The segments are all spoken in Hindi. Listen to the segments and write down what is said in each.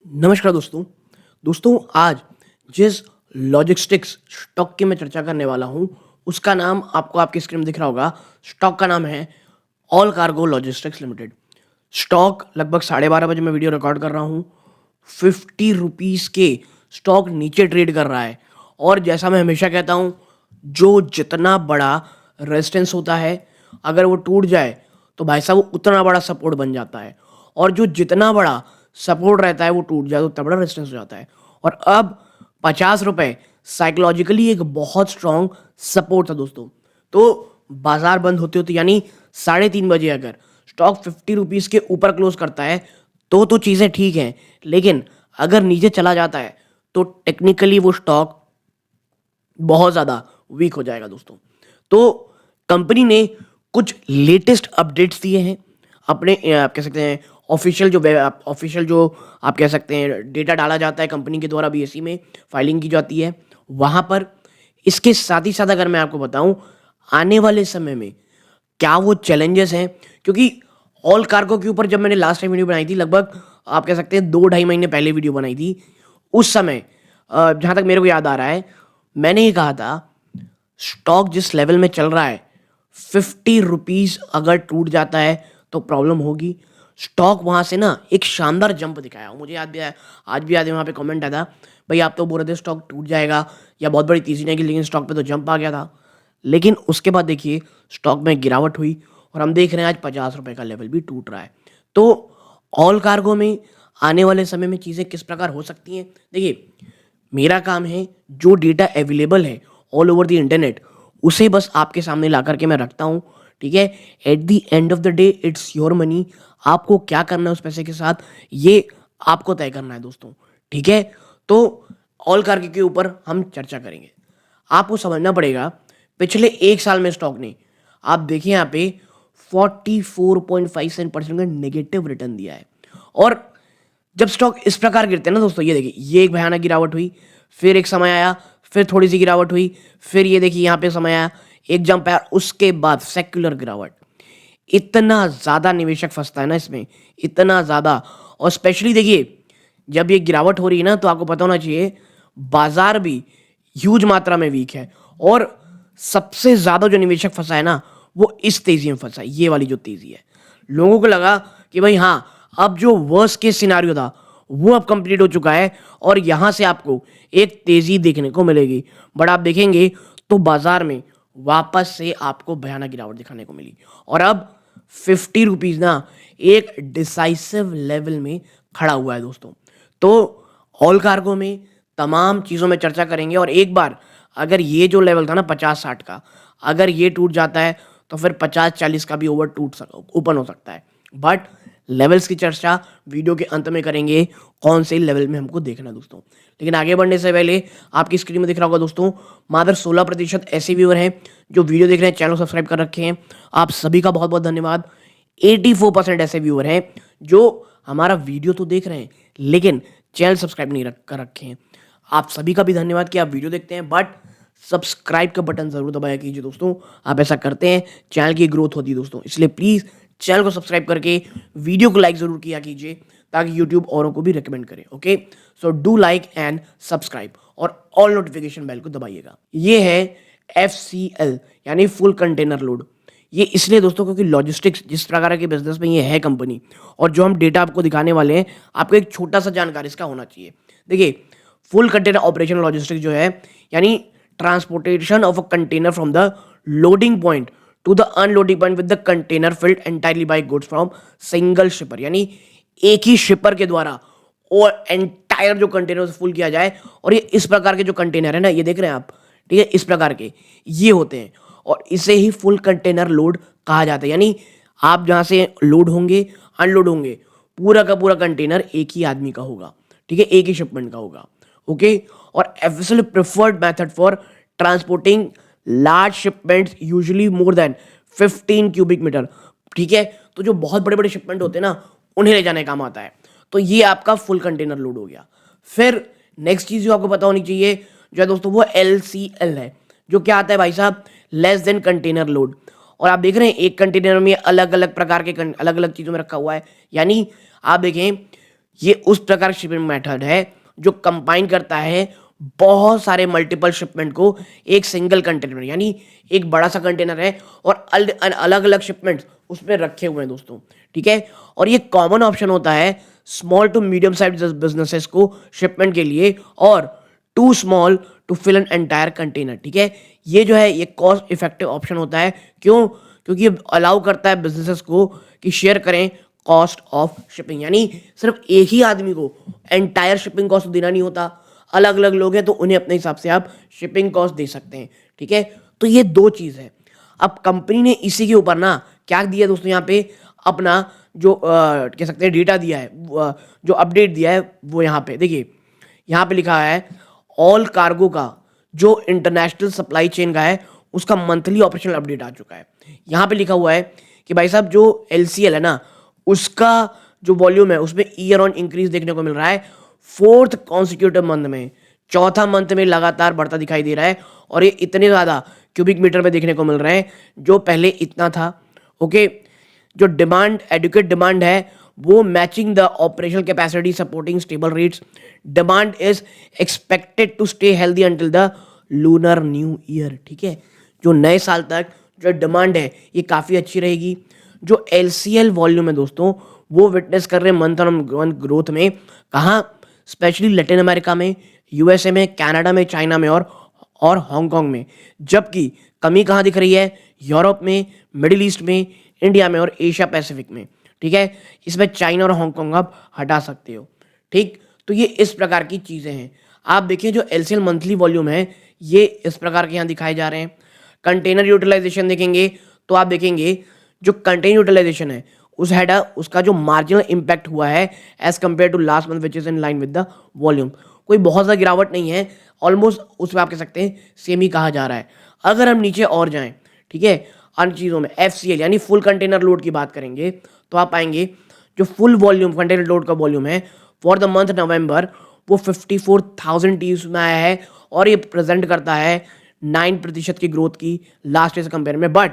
नमस्कार दोस्तों। आज जिस लॉजिस्टिक्स स्टॉक की मैं चर्चा करने वाला हूँ, उसका नाम आपको आपकी स्क्रीन में दिख रहा होगा। स्टॉक का नाम है all cargo logistics limited. Stock लगभग 12:30 बजे मैं वीडियो रिकॉर्ड कर रहा हूँ। 50 रुपीज़ के स्टॉक नीचे ट्रेड कर रहा है और जैसा मैं हमेशा कहता हूँ, जो जितना बड़ा रेजिस्टेंस होता है, अगर वो टूट जाए, तो भाई साहब वो उतना बड़ा सपोर्ट बन जाता है और जो जितना बड़ा सपोर्ट रहता है वो टूट जाए तो उतना बड़ा रेजिस्टेंस हो जाता है। और अब 50 रुपए साइकोलॉजिकली एक बहुत स्ट्रॉन्ग सपोर्ट था दोस्तों। तो बाजार बंद होते होते यानी 3:30 बजे अगर स्टॉक 50 रुपीज़ के ऊपर क्लोज करता है तो चीज़ें ठीक हैं, लेकिन अगर नीचे चला जाता है तो टेक्निकली वो स्टॉक बहुत ज़्यादा वीक हो जाएगा दोस्तों। तो कंपनी ने कुछ लेटेस्ट अपडेट्स दिए हैं अपने आप कह सकते हैं ऑफिशियल जो आप कह सकते हैं डेटा डाला जाता है कंपनी के द्वारा बीएसई में फाइलिंग की जाती है वहाँ पर। इसके साथ ही साथ अगर मैं आपको बताऊं आने वाले समय में क्या वो चैलेंजेस हैं, क्योंकि ऑल कार्गो के ऊपर जब मैंने लास्ट टाइम वीडियो बनाई थी, लगभग आप कह सकते हैं 2-2.5 महीने पहले वीडियो बनाई थी। उस समय जहाँ तक मेरे को याद आ रहा है, मैंने ये कहा था स्टॉक जिस लेवल में चल रहा है 50 रुपीज़ अगर टूट जाता है तो प्रॉब्लम होगी। स्टॉक वहाँ से ना एक शानदार जंप दिखाया, मुझे याद भी है, आज भी याद है, वहाँ पे कमेंट आया था, भाई आप तो बोल रहे थे स्टॉक टूट जाएगा या बहुत बड़ी तेजी आएगी, लेकिन स्टॉक पे तो जंप आ गया था। लेकिन उसके बाद देखिए स्टॉक में गिरावट हुई और हम देख रहे हैं आज 50 रुपए का लेवल भी टूट रहा है। तो ऑल कार्गो में आने वाले समय में चीज़ें किस प्रकार हो सकती हैं, देखिए मेरा काम है जो डेटा अवेलेबल है ऑल ओवर द इंटरनेट उसे बस आपके सामने ला करके मैं रखता हूँ। ठीक है, at the end of the day it's your money. आपको क्या करना है उस पैसे के साथ ये आपको तय करना है दोस्तों। ठीक है, तो ऑल कार्गो के ऊपर हम चर्चा करेंगे। आपको समझना पड़ेगा पिछले एक साल में स्टॉक ने आप देखिए यहाँ पे 44.57% का नेगेटिव रिटर्न दिया है। और जब स्टॉक इस प्रकार गिरते हैं ना दोस्तों, ये देखिए ये एक भयानक गिरावट हुई, फिर एक समय आया, फिर थोड़ी सी गिरावट हुई, फिर ये देखिए यहाँ पे समय आया, एक जंप आया, उसके बाद सेक्युलर गिरावट। इतना ज़्यादा निवेशक फंसता है ना इसमें, इतना ज़्यादा। और स्पेशली देखिए जब ये गिरावट हो रही है ना, तो आपको पता होना चाहिए बाजार भी ह्यूज मात्रा में वीक है और सबसे ज़्यादा जो निवेशक फंसा है ना वो इस तेज़ी में फंसा है, ये वाली जो तेज़ी है। लोगों को लगा कि भाई हाँ, अब जो वर्स्ट केस सिनारियो था वो अब कंप्लीट हो चुका है और यहाँ से आपको एक तेज़ी देखने को मिलेगी। बट आप देखेंगे तो बाजार में वापस से आपको भयानक गिरावट दिखाने को मिली और अब 50 रुपीज़ ना एक डिसाइसिव लेवल में खड़ा हुआ है दोस्तों। तो ऑल कार्गो में तमाम चीज़ों में चर्चा करेंगे और एक बार अगर ये जो लेवल था ना 50-60 का, अगर ये टूट जाता है तो फिर 50-40 का भी ओपन हो सकता है। बट लेवल्स की चर्चा वीडियो के अंत में करेंगे, कौन से लेवल में हमको देखना है दोस्तों। लेकिन आगे बढ़ने से पहले आपकी स्क्रीन में दिख रहा होगा दोस्तों, मात्र 16% ऐसे व्यूअर हैं जो वीडियो देख रहे हैं, चैनल सब्सक्राइब कर रखे हैं। आप सभी का बहुत बहुत धन्यवाद। 84% ऐसे व्यूअर हैं जो हमारा वीडियो तो देख रहे हैं लेकिन चैनल सब्सक्राइब नहीं कर रखे हैं। आप सभी का भी धन्यवाद कि आप वीडियो देखते हैं बट सब्सक्राइब का बटन जरूर दबाया कीजिए दोस्तों। आप ऐसा करते हैं चैनल की ग्रोथ होती है दोस्तों, इसलिए प्लीज़ चैनल को सब्सक्राइब करके वीडियो को लाइक ज़रूर किया कीजिए ताकि यूट्यूब औरों को भी रिकमेंड करे। Okay, so do like and subscribe और ऑल नोटिफिकेशन बेल को दबाइएगा। ये है FCL यानी फुल कंटेनर लोड। ये इसलिए दोस्तों क्योंकि लॉजिस्टिक्स जिस प्रकार के बिजनेस में ये है कंपनी, और जो हम डेटा आपको दिखाने वाले हैं आपको एक छोटा सा जानकारी इसका होना चाहिए। देखिए फुल कंटेनर ऑपरेशन लॉजिस्टिक्स जो है यानी transportation of a container from the loading point to the unloading point with the container filled entirely by goods from single shipper, यानी एक ही शिपर के द्वारा और एंटायर जो कंटेनर फुल किया जाए। और ये इस प्रकार के जो कंटेनर है ना, ये देख रहे हैं आप, ठीक है, इस प्रकार के ये होते हैं और इसे ही फुल कंटेनर लोड कहा जाता है। यानी आप जहां से लोड होंगे अनलोड होंगे पूरा का पूरा कंटेनर एक ही आदमी का होगा, ठीक है, एक ही शिपमेंट का होगा। ओके, और FSL preferred method for transporting large shipments usually more than 15 cubic metre. ठीक है, तो जो बहुत बड़े बड़े शिपमेंट होते हैं ना उन्हें ले जाने काम आता है। तो ये आपका फुल कंटेनर लोड हो गया। फिर नेक्स्ट चीज जो आपको पता होनी चाहिए जो है दोस्तों वो LCL है, जो क्या आता है भाई साहब, लेस देन कंटेनर लोड। और आप देख रहे हैं एक कंटेनर में अलग अलग प्रकार के अलग अलग चीजों में रखा हुआ है। यानी आप देखें ये उस प्रकार शिपिंग मेथड है जो कंबाइन करता है बहुत सारे मल्टीपल शिपमेंट को एक सिंगल कंटेनर, यानी एक बड़ा सा कंटेनर है और अलग अलग शिपमेंट्स उसमें रखे हुए हैं दोस्तों, ठीक है। और ये कॉमन ऑप्शन होता है small to medium size businesses को शिपमेंट के लिए और too small to fill an entire container, ठीक है। ये जो है ये कॉस्ट इफेक्टिव ऑप्शन होता है। क्यों? क्योंकि ये अलाउ करता है बिजनेसेस को कि शेयर करें कॉस्ट ऑफ शिपिंग, यानी सिर्फ एक ही आदमी को एंटायर शिपिंग कॉस्ट देना नहीं होता, अलग अलग लोग हैं तो उन्हें अपने हिसाब से आप शिपिंग कॉस्ट दे सकते हैं, ठीक है। तो ये दो चीज़ है। अब कंपनी ने इसी के ऊपर ना क्या दिया दोस्तों, यहाँ पे अपना जो कह सकते हैं डेटा दिया है, जो अपडेट दिया है वो यहाँ पे देखिए, यहाँ पे लिखा है ऑल कार्गो का जो इंटरनेशनल सप्लाई चेन का है उसका मंथली ऑपरेशनल अपडेट आ चुका है। यहाँ पे लिखा हुआ है कि भाई साहब जो LCL है ना उसका जो वॉल्यूम है उसमें ईयर ऑन इंक्रीज देखने को मिल रहा है, फोर्थ कॉन्सिक्यूटिव मंथ में, चौथा मंथ में लगातार बढ़ता दिखाई दे रहा है। और ये इतने ज़्यादा क्यूबिक मीटर में देखने को मिल रहे हैं जो पहले इतना था। ओके, जो डिमांड एडुकेट डिमांड है वो matching the operational capacity supporting stable rates, demand is expected to stay healthy until the lunar new year, ठीक है। जो नए साल तक जो डिमांड है ये काफ़ी अच्छी रहेगी। जो LCL वॉल्यूम है दोस्तों वो विटनेस कर रहे हैं मंथ ऑन मंथ ग्रोथ में, कहाँ? स्पेशली लैटिन अमेरिका में, USA में, कनाडा में, चाइना में और हांगकांग में। जबकि कमी कहाँ दिख रही है? यूरोप में, मिडिल ईस्ट में, इंडिया में और एशिया पैसिफिक में, ठीक है। इसमें चाइना और हांगकांग आप हटा सकते हो, ठीक। तो ये इस प्रकार की चीज़ें हैं। आप देखिए जो LCL मंथली वॉल्यूम है ये इस प्रकार के यहाँ दिखाए जा रहे हैं। कंटेनर यूटिलाइजेशन देखेंगे तो आप देखेंगे जो कंटेनर यूटिलाइजेशन है उसका जो मार्जिनल इम्पैक्ट हुआ है as compare to last month which is in line with the volume, कोई बहुत ज़्यादा गिरावट नहीं है, ऑलमोस्ट उसमें आप कह सकते हैं सेम ही कहा जा रहा है। अगर हम नीचे और जाएं, ठीक है, अन्य चीज़ों में FCL यानी फुल कंटेनर लोड की बात करेंगे तो आप पाएंगे जो फुल वॉल्यूम कंटेनर लोड का वॉल्यूम है फॉर द मंथ नवंबर वो 54,000 TEUs में आया है और ये प्रेजेंट करता है 9% की ग्रोथ की लास्ट ईयर से कंपेयर में, बट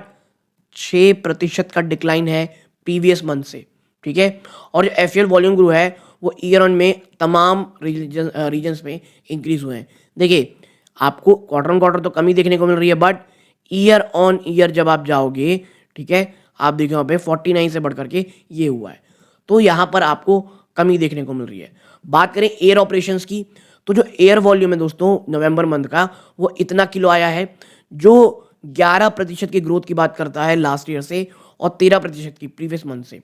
6% का डिक्लाइन है प्रीवियस मंथ से, ठीक है। और जो FCL वॉल्यूम ग्रो है वो ईयर ऑन में तमाम रीजन्स में इंक्रीज हुए हैं। देखिए आपको क्वार्टर ऑन क्वार्टर तो कमी देखने को मिल रही है, बट ईयर ऑन ईयर जब आप जाओगे, ठीक है, आप देखिए वहाँ पे 49 से बढ़ करके ये हुआ है, तो यहाँ पर आपको कमी देखने को मिल रही है। बात करें एयर ऑपरेशंस की तो जो एयर वॉल्यूम है दोस्तों नवंबर मंथ का वो इतना किलो आया है जो 11% की ग्रोथ की बात करता है लास्ट ईयर से और 13% की प्रीवियस मंथ से।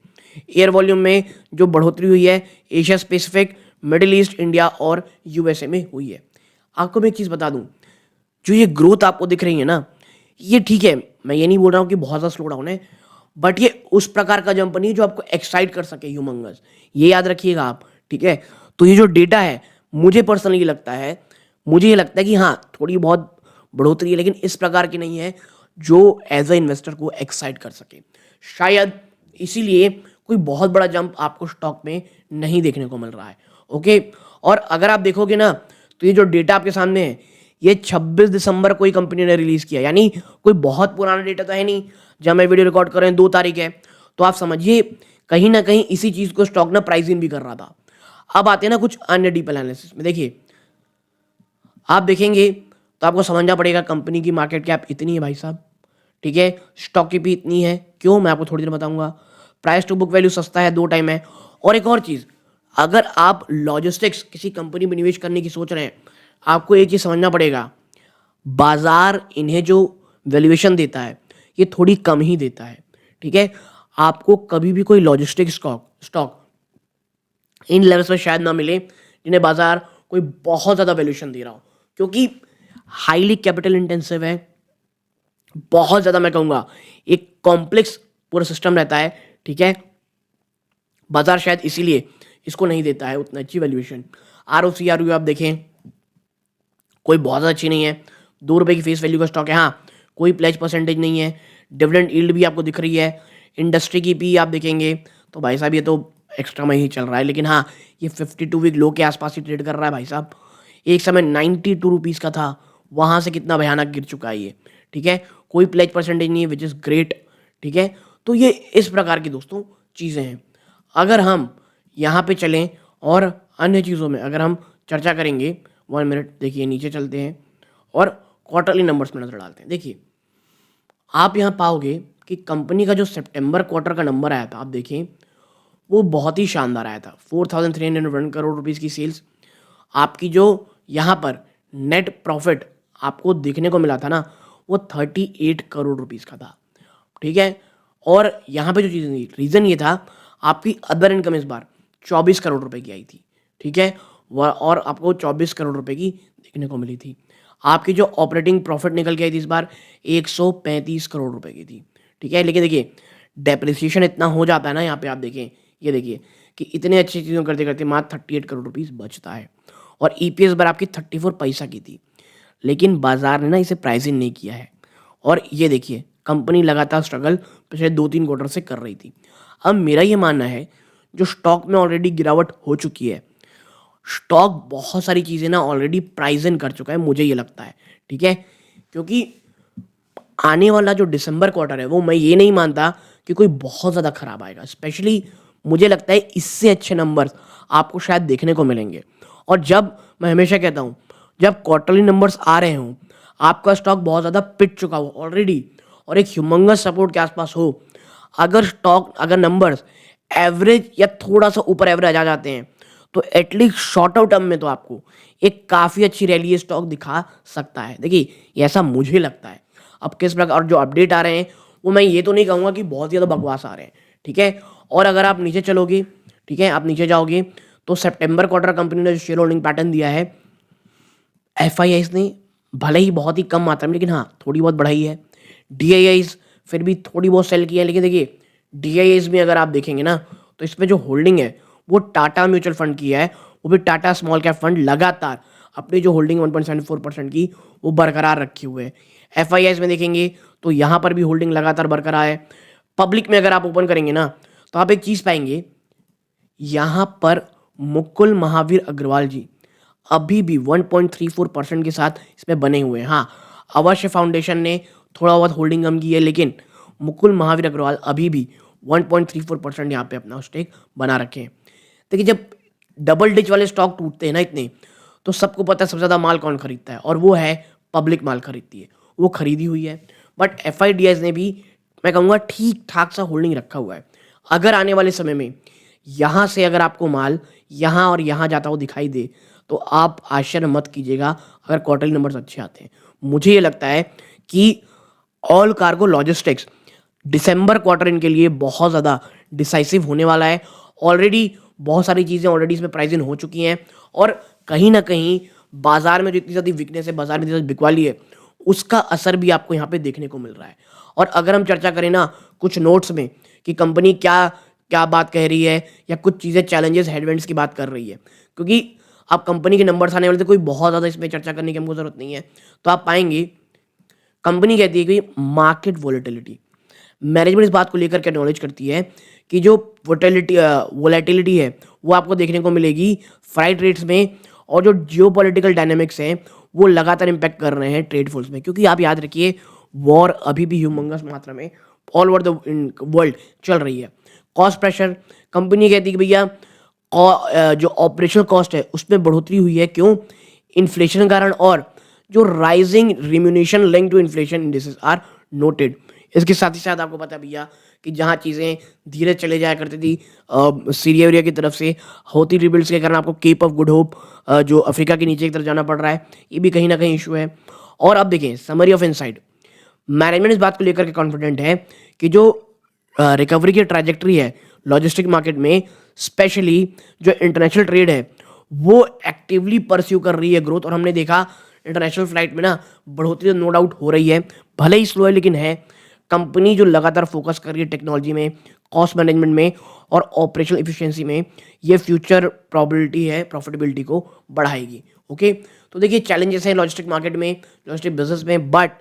एयर वॉल्यूम में जो बढ़ोतरी हुई है Asia specific, middle east, India और USA में हुई है। आपको मैं एक चीज़ बता दूं, जो ये ग्रोथ आपको दिख रही है ना ये ठीक है, मैं ये नहीं बोल रहा हूँ कि बहुत ज़्यादा स्लो डाउन है, बट ये उस प्रकार का जंप नहीं है जो आपको एक्साइट कर सके ह्यूमंगस, ये याद रखिएगा आप, ठीक है। तो ये जो डेटा है मुझे पर्सनली लगता है, मुझे ये लगता है कि हाँ थोड़ी बहुत बढ़ोतरी है लेकिन इस प्रकार की नहीं है जो एज अ इन्वेस्टर को एक्साइट कर सके। शायद इसीलिए कोई बहुत बड़ा जंप आपको स्टॉक में नहीं देखने को मिल रहा है, ओके। और अगर आप देखोगे ना तो ये जो डेटा आपके सामने है ये 26 दिसंबर कोई कंपनी ने रिलीज किया, यानी कोई बहुत पुराना डेटा तो है नहीं। जब मैं वीडियो रिकॉर्ड कर रहे हैं 2 तारीख है, तो आप समझिए कहीं ना कहीं इसी चीज़ को स्टॉक ना प्राइस इन भी कर रहा था। अब आते हैं ना कुछ अन्य डीप एनालिसिस में, देखिए आप देखेंगे तो आपको समझना पड़ेगा कंपनी की मार्केट कैप इतनी है भाई साहब, ठीक है, स्टॉक की भी इतनी है, क्यों मैं आपको थोड़ी देर बताऊंगा। प्राइस टू बुक वैल्यू सस्ता है 2 टाइम है। और एक और चीज़, अगर आप लॉजिस्टिक्स किसी कंपनी में निवेश करने की सोच रहे हैं, आपको एक चीज़ समझना पड़ेगा, बाजार इन्हें जो वैल्यूएशन देता है ये थोड़ी कम ही देता है, ठीक है। आपको कभी भी कोई लॉजिस्टिक्स स्टॉक इन लेवल्स पे शायद ना मिले जिन्हें बाजार कोई बहुत ज़्यादा वैल्यूएशन दे रहा हो, क्योंकि हाईली कैपिटल इंटेंसिव है, बहुत ज़्यादा मैं कहूँगा एक कॉम्प्लेक्स पूरा सिस्टम रहता है, ठीक है। बाजार शायद इसीलिए इसको नहीं देता है उतना अच्छी वैल्यूएशन। ROC ROE आप देखें कोई बहुत अच्छी नहीं है, 2 रुपये की फेस वैल्यू का स्टॉक है, हाँ कोई प्लेज परसेंटेज नहीं है, डिविडेंड यील्ड भी आपको दिख रही है। इंडस्ट्री की पी आप देखेंगे तो भाई साहब ये तो एक्स्ट्रा में ही चल रहा है, लेकिन हाँ ये 52 वीक लो के आसपास ही ट्रेड कर रहा है भाई साहब। एक समय 92 रुपीज़ का था, वहाँ से कितना भयानक गिर चुका है ये, ठीक है। कोई प्लेज परसेंटेज नहीं है विच इज़ ग्रेट, ठीक है। तो ये इस प्रकार की दोस्तों चीज़ें हैं। अगर हम यहाँ पे चलें और अन्य चीज़ों में अगर हम चर्चा करेंगे, 1 मिनट देखिए नीचे चलते हैं और क्वार्टरली नंबर्स में नज़र डालते हैं। देखिए आप यहाँ पाओगे कि कंपनी का जो सितंबर क्वार्टर का नंबर आया था, आप देखें वो बहुत ही शानदार आया था। 4,301 करोड़ रुपीज़ की सेल्स। आपकी जो यहाँ पर नेट प्रॉफिट आपको देखने को मिला था ना, वो 38 करोड़ रुपीज़ का था। ठीक है, और यहाँ पे जो चीज़ थी, रीज़न ये था आपकी अदर इनकम इस बार 24 करोड़ रुपए की आई थी। ठीक है, और आपको 24 करोड़ रुपए की देखने को मिली थी। आपकी जो ऑपरेटिंग प्रॉफिट निकल के आई थी इस बार 135 करोड़ रुपए की थी। ठीक है, लेकिन देखिए डेप्रिसिएशन इतना हो जाता है ना, यहाँ पे आप देखें, ये देखिए कि इतने अच्छी चीज़ों करते करते मात्र 38 करोड़ रुपीज़ बचता है और ईपीएस बार आपकी 34 पैसा की थी। लेकिन बाजार ने ना इसे प्राइसिंग नहीं किया है और ये देखिए कंपनी लगातार स्ट्रगल पिछले 2-3 क्वार्टर से कर रही थी। अब मेरा ये मानना है जो स्टॉक में ऑलरेडी गिरावट हो चुकी है, स्टॉक बहुत सारी चीज़ें ना ऑलरेडी प्राइस इन कर चुका है, मुझे ये लगता है। ठीक है, क्योंकि आने वाला जो दिसंबर क्वार्टर है वो मैं ये नहीं मानता कि कोई बहुत ज़्यादा खराब आएगा। स्पेशली मुझे लगता है इससे अच्छे नंबर्स आपको शायद देखने को मिलेंगे। और जब मैं हमेशा कहता हूँ जब क्वार्टरली नंबर्स आ रहे हों, आपका स्टॉक बहुत ज़्यादा पिट चुका हो ऑलरेडी और एक ह्यूमंगस सपोर्ट के आसपास हो, अगर नंबर्स एवरेज या थोड़ा सा ऊपर एवरेज आ जाते हैं तो एटलीस्ट शॉर्ट आउट टर्म में तो आपको एक काफ़ी अच्छी रैली ये स्टॉक दिखा सकता है। देखिए ये ऐसा मुझे लगता है। अब किस प्रकार और जो अपडेट आ रहे हैं वो मैं ये तो नहीं कहूँगा कि बहुत ज़्यादा बकवास आ रहे हैं। ठीक है, और अगर आप नीचे चलोगे, ठीक है, आप नीचे जाओगे तो सितंबर क्वार्टर कंपनी ने जो शेयर होल्डिंग पैटर्न दिया है, एफआईआईस ने भले ही बहुत ही कम मात्रा में लेकिन हाँ थोड़ी बहुत बढ़ाई है। डीआईआईस फिर भी थोड़ी बहुत सेल की है, लेकिन देखिए डीआईआईस में अगर आप देखेंगे ना तो इसमें जो होल्डिंग है वो टाटा म्यूचुअल फंड की है, वो भी टाटा स्मॉल कैप फंड लगातार अपनी जो होल्डिंग 1.74% की वो बरकरार रखे हुए है। एफआईआईस में देखेंगे तो यहाँ पर भी होल्डिंग लगातार बरकरार है। पब्लिक में अगर आप ओपन करेंगे ना तो आप एक चीज़ पाएंगे, यहाँ पर मुकुल महावीर अग्रवाल जी अभी भी 1.34% के साथ इसमें बने हुए हैं। हाँ, अवश्य फाउंडेशन ने थोड़ा बहुत होल्डिंग कम की है, लेकिन मुकुल महावीर अग्रवाल अभी भी 1.34% यहाँ पे अपना स्टेक बना रखे हैं। देखिए जब डबल डिच वाले स्टॉक टूटते हैं ना इतने, तो सबको पता है सबसे ज़्यादा माल कौन खरीदता है, और वो है पब्लिक माल खरीदती है, वो खरीदी हुई है। बट एफआईडीएस ने भी मैं कहूँगा ठीक ठाक सा होल्डिंग रखा हुआ है। अगर आने वाले समय में यहाँ से अगर आपको माल यहाँ और यहाँ जाता हुआ दिखाई दे तो आप आश्चर्य मत कीजिएगा अगर क्वार्टरली नंबर्स अच्छे आते हैं। मुझे ये लगता है कि ऑल कार्गो लॉजिस्टिक्स दिसंबर क्वार्टर इनके लिए बहुत ज़्यादा डिसाइसिव होने वाला है। ऑलरेडी बहुत सारी चीज़ें ऑलरेडी इसमें प्राइस इन हो चुकी हैं और कहीं ना कहीं बाजार में जो इतनी ज़्यादा वीकनेस है, बाजार में इतनी ज़्यादा बिकवाली है, उसका असर भी आपको यहाँ पे देखने को मिल रहा है। और अगर हम चर्चा करें ना कुछ नोट्स में कि कंपनी क्या क्या बात कह रही है या कुछ चीज़ें चैलेंजेस हेडविंड्स की बात कर रही है, क्योंकि अब कंपनी के नंबर्स आने वाले थे, कोई बहुत ज़्यादा इसमें चर्चा करने की हमको ज़रूरत नहीं है। तो आप पाएंगे कंपनी कहती है कि मार्केट वोलेटिलिटी, मैनेजमेंट इस बात को लेकर के एक्नॉलेज करती है कि जो वोलेटिलिटी है वो आपको देखने को मिलेगी फ्राइट रेट्स में, और जो जियोपॉलिटिकल डायनामिक्स हैं वो लगातार इम्पैक्ट कर रहे हैं ट्रेड फ्लोस में, क्योंकि आप याद रखिए वॉर अभी भी ह्यूमंगस मात्रा में ऑल ओवर द वर्ल्ड चल रही है। कॉस्ट प्रेशर, कंपनी कहती है कि भैया जो ऑपरेशनल कॉस्ट है उसमें बढ़ोतरी हुई है, क्यों? इन्फ्लेशन के कारण, और जो rising remuneration link to inflation indices are noted. इसके साथ ही साथ आपको पता है भैया कि जहाँ चीज़ें धीरे चले जाया करती थी सीरिया वीरिया की तरफ से, होती रिबिल्ड्स के कारण आपको केप ऑफ गुड होप जो अफ्रीका के नीचे की तरफ जाना पड़ रहा है, ये भी कहीं ना कहीं इशू है। और अब देखें समरी ऑफ इनसाइड, मैनेजमेंट इस बात को लेकर के कॉन्फिडेंट है कि जो रिकवरी की ट्रैजेक्टरी है लॉजिस्टिक मार्केट में, स्पेशली जो इंटरनेशनल ट्रेड है वो एक्टिवली परस्यू कर रही है ग्रोथ, और हमने देखा इंटरनेशनल फ्लाइट में ना बढ़ोतरी नो डाउट हो रही है, भले ही स्लो है लेकिन है। कंपनी जो लगातार फोकस कर रही है टेक्नोलॉजी में, कॉस्ट मैनेजमेंट में और ऑपरेशनल एफिशिएंसी में, ये फ्यूचर प्रॉबिलिटी है प्रॉफिटेबिलिटी को बढ़ाएगी। ओके, तो देखिए चैलेंजेस हैं लॉजिस्टिक मार्केट में, लॉजिस्टिक बिजनेस में, बट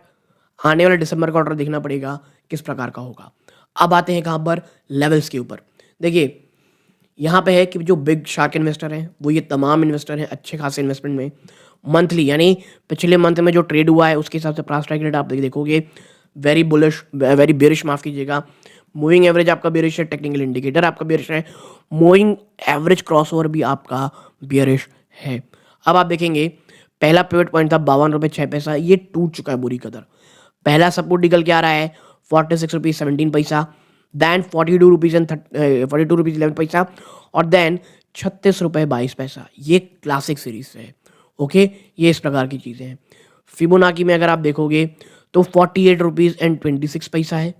आने वाले दिसंबर क्वार्टर देखना पड़ेगा किस प्रकार का होगा। अब आते हैं कहाँ पर, लेवल्स के ऊपर। देखिए यहाँ पे है कि जो बिग शार्क इन्वेस्टर हैं वो ये तमाम इन्वेस्टर हैं अच्छे खासे इन्वेस्टमेंट में। मंथली यानी पिछले मंथ में जो ट्रेड हुआ है उसके हिसाब से प्राइस स्ट्राइक रेट आप देखोगे वेरी बुलिश, वेरी बेरिश माफ़ कीजिएगा, मूविंग एवरेज आपका बेरिश है, टेक्निकल इंडिकेटर आपका बेरिश है, मूविंग एवरेज क्रॉसओवर भी आपका बेरिश है। अब आप देखेंगे पहला पिवट पॉइंट था 52 रुपये 6 पैसा, ये टूट चुका है बुरी कदर। पहला सपोर्ट निकल के आ रहा है 46 रुपीज़ 17 पैसा, देन 42 रुपीज़ 11 पैसा और देन 36 रुपये 22 पैसा। ये क्लासिक सीरीज से है। ओके, ये इस प्रकार की चीज़ें हैं। फिबोनाकी में अगर आप देखोगे तो 48 रुपीज़ 26 पैसा है,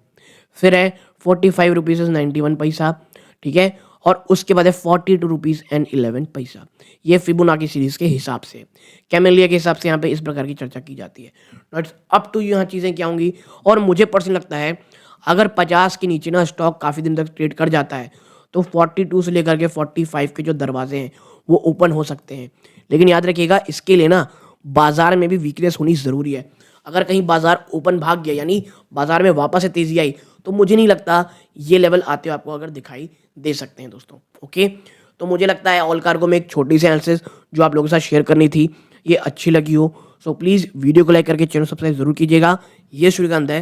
फिर है 45 रुपीज़ 91 पैसा, ठीक है, और उसके बाद है 42 रुपीज़ 11 पैसा। ये फिबोनाकी सीरीज के हिसाब से, कैमेलिया के हिसाब से यहाँ पे इस प्रकार की चर्चा की जाती है। नॉट्स अप टू यहाँ चीज़ें क्या होंगी। और मुझे पर्सनली लगता है अगर 50 के नीचे ना स्टॉक काफ़ी दिन तक ट्रेड कर जाता है तो 42 से लेकर के 45 के जो दरवाजे हैं वो ओपन हो सकते हैं। लेकिन याद रखिएगा इसके लिए ना बाजार में भी वीकनेस होनी ज़रूरी है। अगर कहीं बाजार ओपन भाग गया यानी बाजार में वापस से तेज़ी आई तो मुझे नहीं लगता ये लेवल आते हुए आपको अगर दिखाई दे सकते हैं दोस्तों। ओके, तो मुझे लगता है ऑल कार्गो में एक छोटी सी एनालिसिस जो आप लोगों के साथ शेयर करनी थी ये अच्छी लगी हो। सो प्लीज़ वीडियो को लाइक करके चैनल सब्सक्राइब जरूर कीजिएगा। ये सूर्यकांत है।